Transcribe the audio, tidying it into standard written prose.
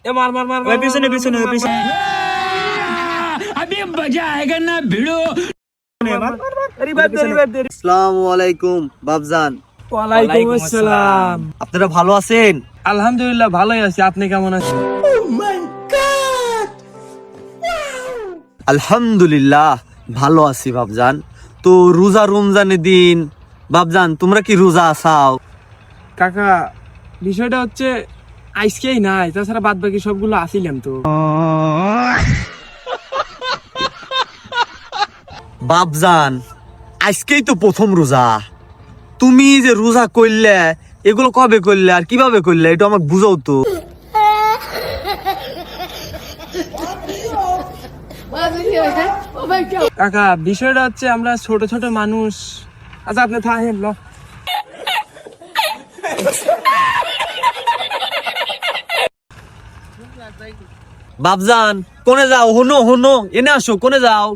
এ মার মার মার পিছনে পিছনে পিছনে अभी मजा आएगा ना भिड़ो। আসসালামু আলাইকুম বাবজান। ওয়ালাইকুম আসসালাম। আপনারা ভালো আছেন? আলহামদুলিল্লাহ ভালোই আছি, আপনি কেমন আছেন? আলহামদুলিল্লাহ ভালো আছি বাবজান। তো রোজা রমজানের দিন বাবজান, তোমরা কি রোজা আসাও? কাকা বিষয়টা হচ্ছে আজকেই নাই, তাছাড়া বাদ বাকি সবগুলো আসিলাম তো। বাবজান আজকেই তো প্রথম রোজা, তুমি যে রোজা করলে এগুলো কবে করলে আর কিভাবে করলে এটা আমাকে বুঝাও তো। কাকা বিষয়টা হচ্ছে আমরা ছোট ছোট মানুষ। আচ্ছা আপনি থাকেন ল। বাবজান কোনে যাও? হনো হনো, এনে আসো, কোনে যাও?